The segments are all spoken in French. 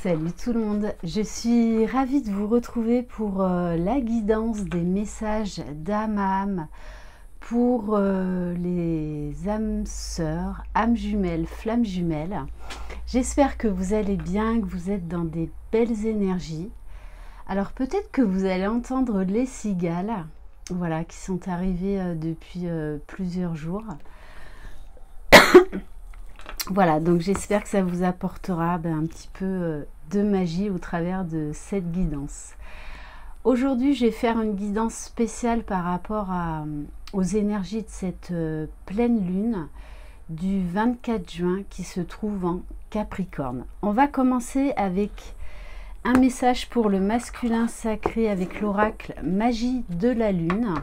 Salut tout le monde, je suis ravie de vous retrouver pour la guidance des messages d'âme à âme pour les âmes sœurs, âmes jumelles, flammes jumelles. J'espère que vous allez bien, que vous êtes dans des belles énergies. Alors peut-être que vous allez entendre les cigales, voilà, qui sont arrivées depuis plusieurs jours. Voilà, donc j'espère que ça vous apportera un petit peu de magie au travers de cette guidance. Aujourd'hui, je vais faire une guidance spéciale par rapport aux énergies de cette pleine lune du 24 juin qui se trouve en Capricorne. On va commencer avec un message pour le masculin sacré avec l'oracle Magie de la Lune.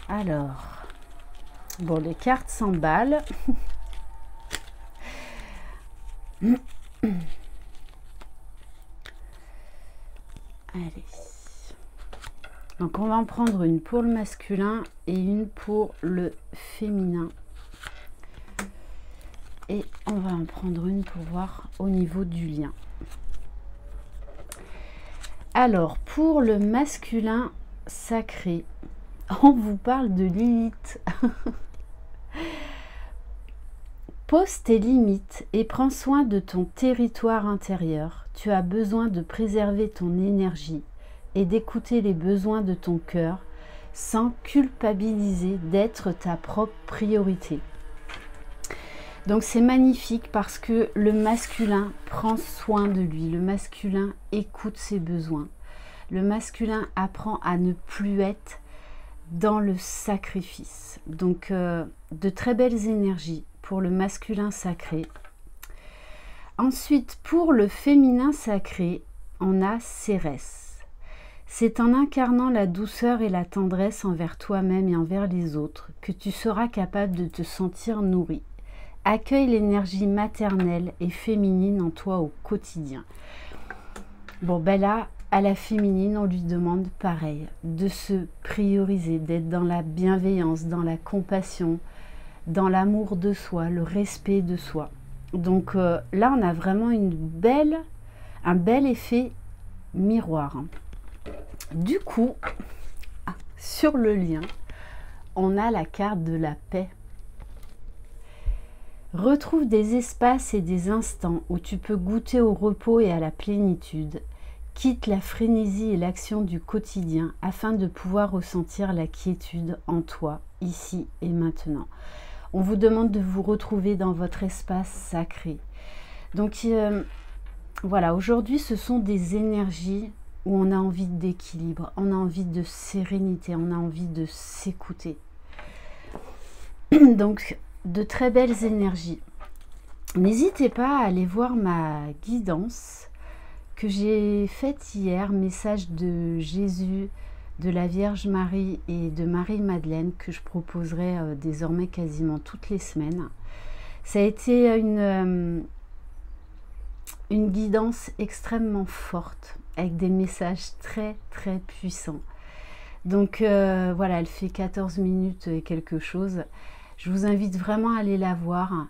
Alors, bon, les cartes s'emballent. Allez. Donc, on va en prendre une pour le masculin et une pour le féminin. Et on va en prendre une pour voir au niveau du lien. Alors, pour le masculin sacré, on vous parle de limites. Pose tes limites et prends soin de ton territoire intérieur. Tu as besoin de préserver ton énergie et d'écouter les besoins de ton cœur sans culpabiliser d'être ta propre priorité. Donc c'est magnifique parce que le masculin prend soin de lui. Le masculin écoute ses besoins. Le masculin apprend à ne plus être dans le sacrifice. Donc de très belles énergies pour le masculin sacré. Ensuite, pour le féminin sacré, on a Cérès. C'est en incarnant la douceur et la tendresse envers toi-même et envers les autres que tu seras capable de te sentir nourri. Accueille l'énergie maternelle et féminine en toi au quotidien. Bon, ben là, à la féminine, on lui demande pareil, de se prioriser, d'être dans la bienveillance, dans la compassion, dans l'amour de soi, le respect de soi. Donc là, on a vraiment un bel effet miroir. Du coup, sur le lien, on a la carte de la paix. Retrouve des espaces et des instants où tu peux goûter au repos et à la plénitude. Quitte la frénésie et l'action du quotidien afin de pouvoir ressentir la quiétude en toi, ici et maintenant. On vous demande de vous retrouver dans votre espace sacré. Donc voilà, aujourd'hui ce sont des énergies où on a envie d'équilibre, on a envie de sérénité, on a envie de s'écouter. Donc de très belles énergies. N'hésitez pas à aller voir ma guidance que j'ai faite hier, message de Jésus, de la Vierge Marie et de Marie-Madeleine, que je proposerai désormais quasiment toutes les semaines. Ça a été une guidance extrêmement forte, avec des messages très très puissants. Donc voilà, elle fait 14 minutes et quelque chose. Je vous invite vraiment à aller la voir.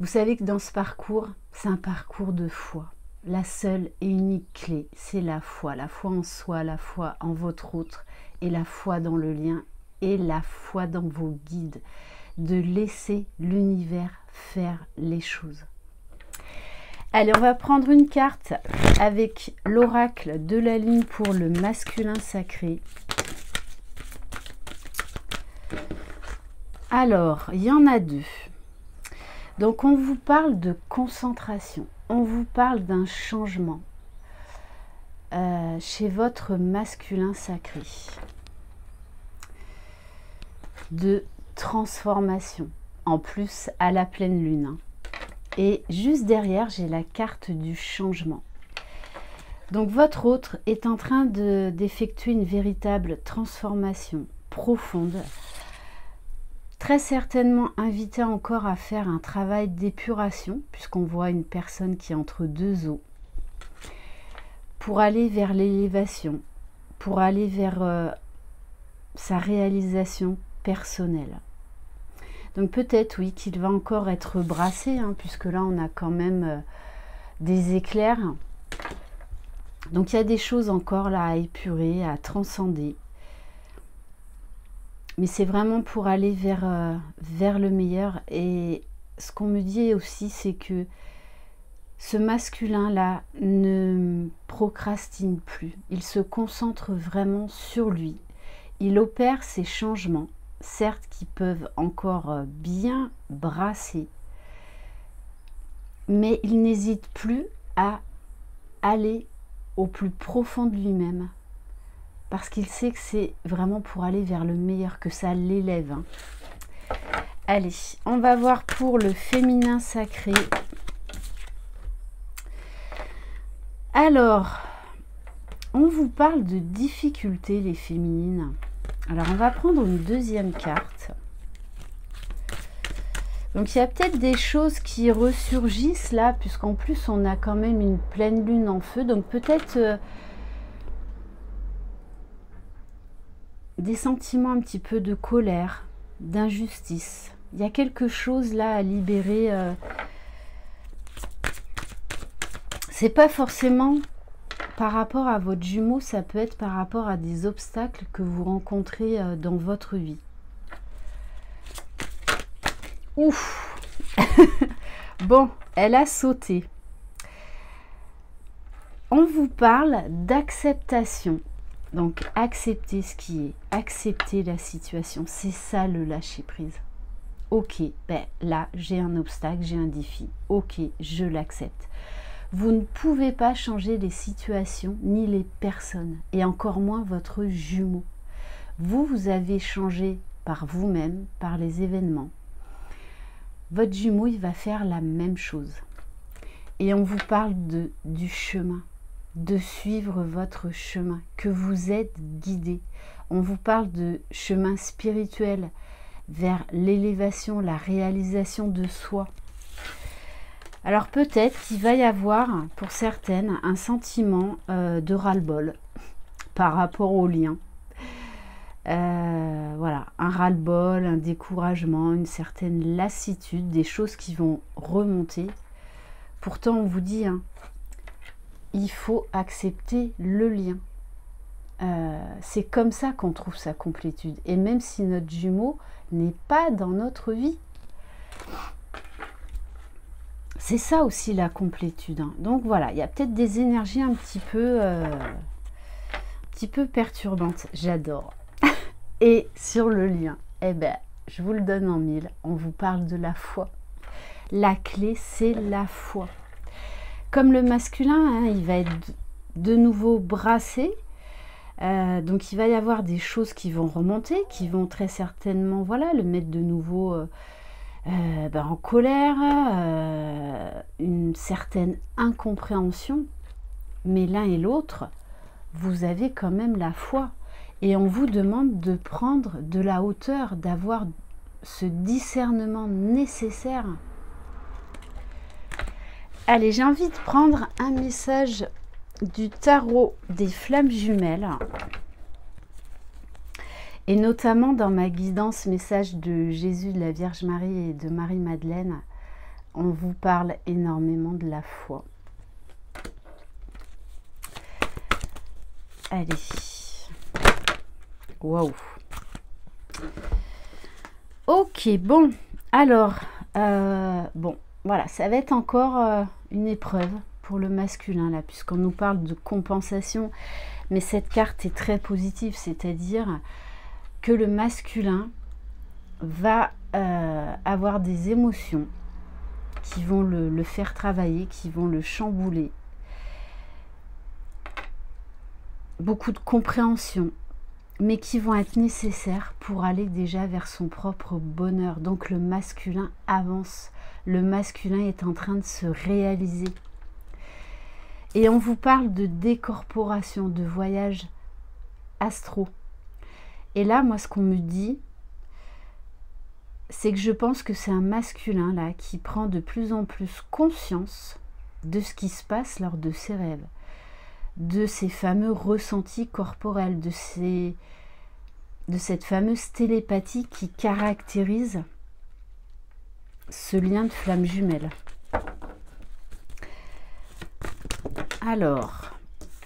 Vous savez que dans ce parcours, c'est un parcours de foi. La seule et unique clé, c'est la foi en soi, la foi en votre autre, et la foi dans le lien, et la foi dans vos guides, de laisser l'univers faire les choses. Allez, on va prendre une carte avec l'oracle de la lune pour le masculin sacré. Alors, il y en a deux. Donc, on vous parle de concentration. On vous parle d'un changement chez votre masculin sacré, de transformation, en plus à la pleine lune. Et juste derrière, j'ai la carte du changement. Donc votre autre est en train d'effectuer une véritable transformation profonde, très certainement invité encore à faire un travail d'épuration, puisqu'on voit une personne qui est entre deux eaux, pour aller vers l'élévation, pour aller vers sa réalisation personnelle. Donc peut-être, oui, qu'il va encore être brassé, hein, puisque là, on a quand même des éclairs. Donc il y a des choses encore là à épurer, à transcender. Mais c'est vraiment pour aller vers le meilleur. Et ce qu'on me dit aussi, c'est que ce masculin-là ne procrastine plus. Il se concentre vraiment sur lui. Il opère ces changements, certes qui peuvent encore bien brasser, mais il n'hésite plus à aller au plus profond de lui-même, parce qu'il sait que c'est vraiment pour aller vers le meilleur, que ça l'élève. Hein. Allez, on va voir pour le féminin sacré. Alors, on vous parle de difficultés, les féminines. Alors, on va prendre une deuxième carte. Donc, il y a peut-être des choses qui ressurgissent là, puisqu'en plus, on a quand même une pleine lune en feu. Donc, peut-être des sentiments un petit peu de colère, d'injustice. Il y a quelque chose là à libérer. C'est pas forcément par rapport à votre jumeau, ça peut être par rapport à des obstacles que vous rencontrez dans votre vie. Ouf. Bon, elle a sauté. On vous parle d'acceptation. Donc, accepter ce qui est, accepter la situation. C'est ça le lâcher prise. Ok, ben là, j'ai un obstacle, j'ai un défi. Ok, je l'accepte. Vous ne pouvez pas changer les situations ni les personnes, et encore moins votre jumeau. Vous avez changé par vous-même, par les événements. Votre jumeau, il va faire la même chose. Et on vous parle du chemin, de suivre votre chemin, que vous êtes guidé. On vous parle de chemin spirituel vers l'élévation, la réalisation de soi. Alors peut-être qu'il va y avoir, pour certaines, un sentiment de ras-le-bol par rapport au lien. Voilà, un ras-le-bol, un découragement, une certaine lassitude, des choses qui vont remonter. Pourtant, on vous dit, hein, il faut accepter le lien. C'est comme ça qu'on trouve sa complétude. Et même si notre jumeau n'est pas dans notre vie, c'est ça aussi la complétude. Hein. Donc voilà, il y a peut-être des énergies un petit peu perturbantes. J'adore. Et sur le lien, eh ben, je vous le donne en mille. On vous parle de la foi. La clé, c'est la foi. Comme le masculin, hein, il va être de nouveau brassé. Donc il va y avoir des choses qui vont remonter, qui vont très certainement, voilà, le mettre de nouveau en colère, une certaine incompréhension. Mais l'un et l'autre, vous avez quand même la foi. Et on vous demande de prendre de la hauteur, d'avoir ce discernement nécessaire. Allez, j'ai envie de prendre un message du tarot des flammes jumelles. Et notamment dans ma guidance message de Jésus, de la Vierge Marie et de Marie-Madeleine, on vous parle énormément de la foi. Allez. Waouh. Ok, bon. Alors, bon, voilà, ça va être encore une épreuve pour le masculin, là, puisqu'on nous parle de compensation. Mais cette carte est très positive, c'est-à-dire que le masculin va avoir des émotions qui vont le faire travailler, qui vont le chambouler. Beaucoup de compréhension, mais qui vont être nécessaires pour aller déjà vers son propre bonheur. Donc le masculin avance, le masculin est en train de se réaliser. Et on vous parle de décorporation, de voyage astro. Et là, moi, ce qu'on me dit, c'est que je pense que c'est un masculin là qui prend de plus en plus conscience de ce qui se passe lors de ses rêves, de ces fameux ressentis corporels, de cette fameuse télépathie qui caractérise ce lien de flamme jumelle. Alors,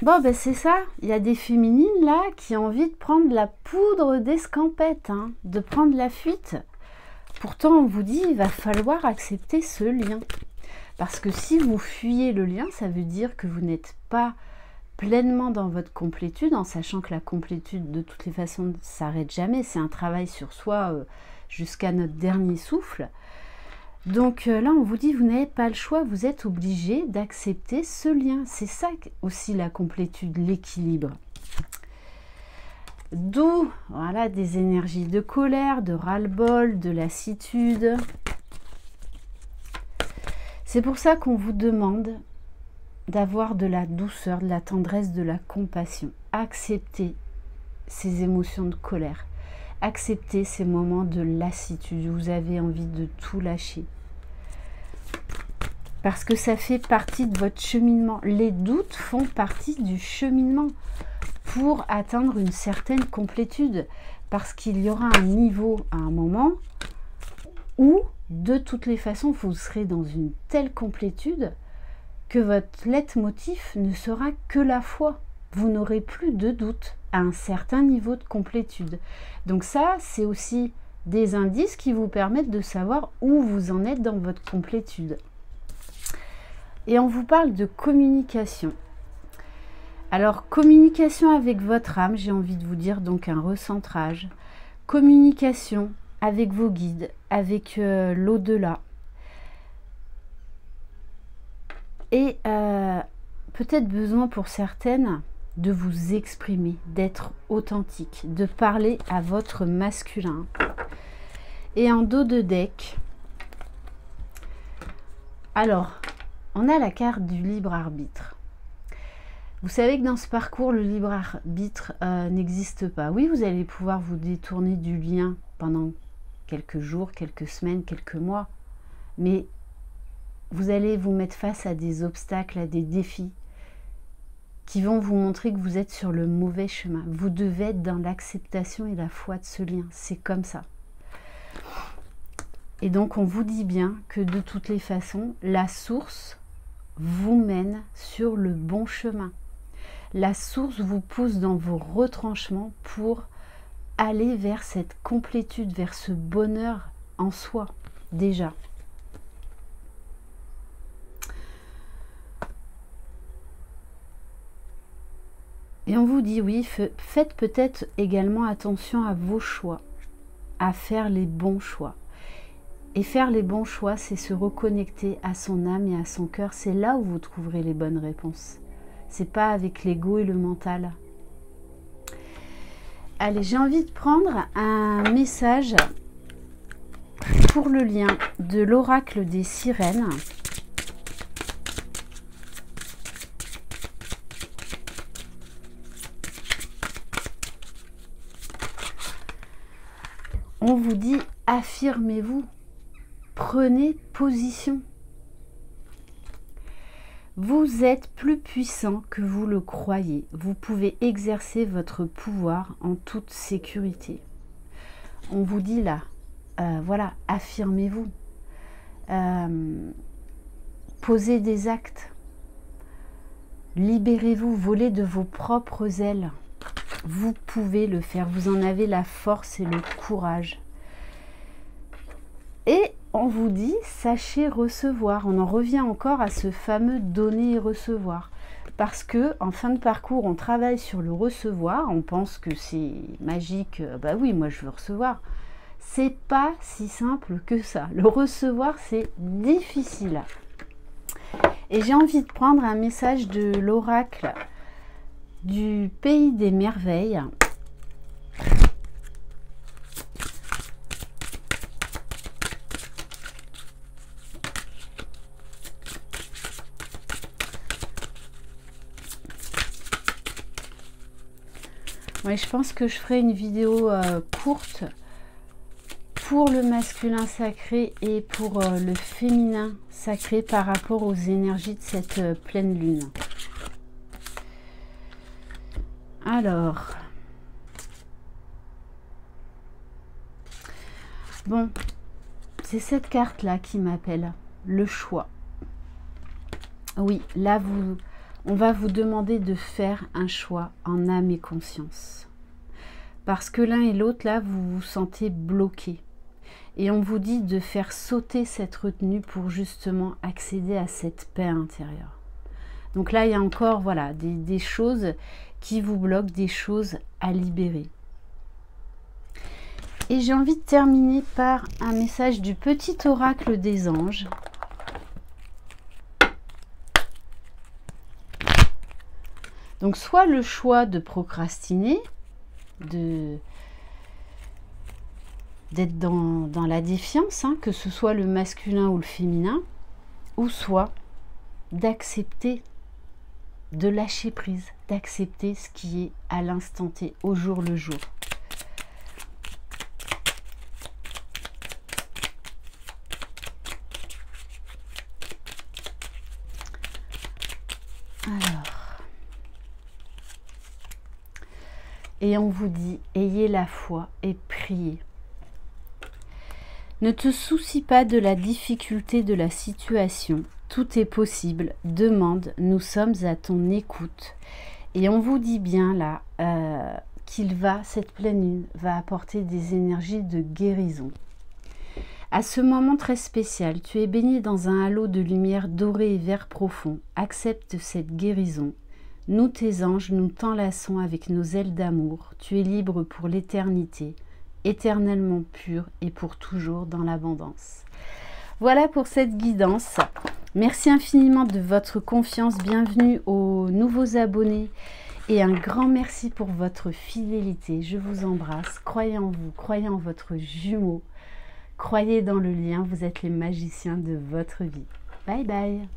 bon, ben c'est ça. Il y a des féminines là qui ont envie de prendre la poudre d'escampette, hein, de prendre la fuite. Pourtant, on vous dit, il va falloir accepter ce lien. Parce que si vous fuyez le lien, ça veut dire que vous n'êtes pas pleinement dans votre complétude, en sachant que la complétude, de toutes les façons, ne s'arrête jamais. C'est un travail sur soi jusqu'à notre dernier souffle. Donc là, on vous dit, vous n'avez pas le choix, vous êtes obligé d'accepter ce lien. C'est ça aussi la complétude, l'équilibre. D'où, voilà, des énergies de colère, de ras-le-bol, de lassitude. C'est pour ça qu'on vous demande d'avoir de la douceur, de la tendresse, de la compassion. Acceptez ces émotions de colère. Acceptez ces moments de lassitude. Vous avez envie de tout lâcher. Parce que ça fait partie de votre cheminement. Les doutes font partie du cheminement pour atteindre une certaine complétude. Parce qu'il y aura un niveau, à un moment, où, de toutes les façons, vous serez dans une telle complétude que votre leitmotiv ne sera que la foi. Vous n'aurez plus de doute à un certain niveau de complétude. Donc ça, c'est aussi des indices qui vous permettent de savoir où vous en êtes dans votre complétude. Et on vous parle de communication. Alors, communication avec votre âme, j'ai envie de vous dire, donc un recentrage. Communication avec vos guides, avec l'au-delà. Et peut-être besoin pour certaines de vous exprimer, d'être authentique, de parler à votre masculin. Et en dos de deck, alors, on a la carte du libre arbitre. Vous savez que dans ce parcours, le libre arbitre n'existe pas. Oui, vous allez pouvoir vous détourner du lien pendant quelques jours, quelques semaines, quelques mois, mais vous allez vous mettre face à des obstacles, à des défis qui vont vous montrer que vous êtes sur le mauvais chemin. Vous devez être dans l'acceptation et la foi de ce lien. C'est comme ça. Et donc, on vous dit bien que de toutes les façons, la source vous mène sur le bon chemin. La source vous pousse dans vos retranchements pour aller vers cette complétude, vers ce bonheur en soi, déjà. Et on vous dit, oui, faites peut-être également attention à vos choix, à faire les bons choix. Et faire les bons choix, c'est se reconnecter à son âme et à son cœur. C'est là où vous trouverez les bonnes réponses. C'est pas avec l'ego et le mental. Allez, j'ai envie de prendre un message pour le lien de l'oracle des sirènes. On vous dit, affirmez-vous, prenez position. Vous êtes plus puissant que vous le croyez. Vous pouvez exercer votre pouvoir en toute sécurité. On vous dit là, voilà, affirmez-vous. Posez des actes. Libérez-vous, volez de vos propres ailes. Vous pouvez le faire, vous en avez la force et le courage. Et on vous dit, sachez recevoir. On en revient encore à ce fameux donner et recevoir. Parce que en fin de parcours, on travaille sur le recevoir. On pense que c'est magique. Bah oui, moi je veux recevoir. C'est pas si simple que ça. Le recevoir, c'est difficile. Et j'ai envie de prendre un message de l'oracle du pays des merveilles. Oui, je pense que je ferai une vidéo courte pour le masculin sacré et pour le féminin sacré par rapport aux énergies de cette pleine lune. Alors, bon, C'est cette carte-là qui m'appelle, le choix. Oui, là, on va vous demander de faire un choix en âme et conscience. Parce que l'un et l'autre, là, vous vous sentez bloqué. Et on vous dit de faire sauter cette retenue pour justement accéder à cette paix intérieure. Donc là, il y a encore voilà, des choses qui vous bloquent, des choses à libérer. Et j'ai envie de terminer par un message du petit oracle des anges. Donc soit le choix de procrastiner, d'être dans la défiance, hein, que ce soit le masculin ou le féminin, ou soit d'accepter, de lâcher prise, d'accepter ce qui est à l'instant T, au jour le jour. Alors, et on vous dit, ayez la foi et priez. Ne te soucie pas de la difficulté de la situation. Tout est possible. Demande, nous sommes à ton écoute. Et on vous dit bien là cette pleine lune va apporter des énergies de guérison. À ce moment très spécial, tu es baigné dans un halo de lumière dorée et vert profond. Accepte cette guérison. Nous, tes anges, nous t'enlaçons avec nos ailes d'amour. Tu es libre pour l'éternité, éternellement pur et pour toujours dans l'abondance. Voilà pour cette guidance. Merci infiniment de votre confiance. Bienvenue aux nouveaux abonnés et un grand merci pour votre fidélité. Je vous embrasse. Croyez en vous, croyez en votre jumeau. Croyez dans le lien. Vous êtes les magiciens de votre vie. Bye bye.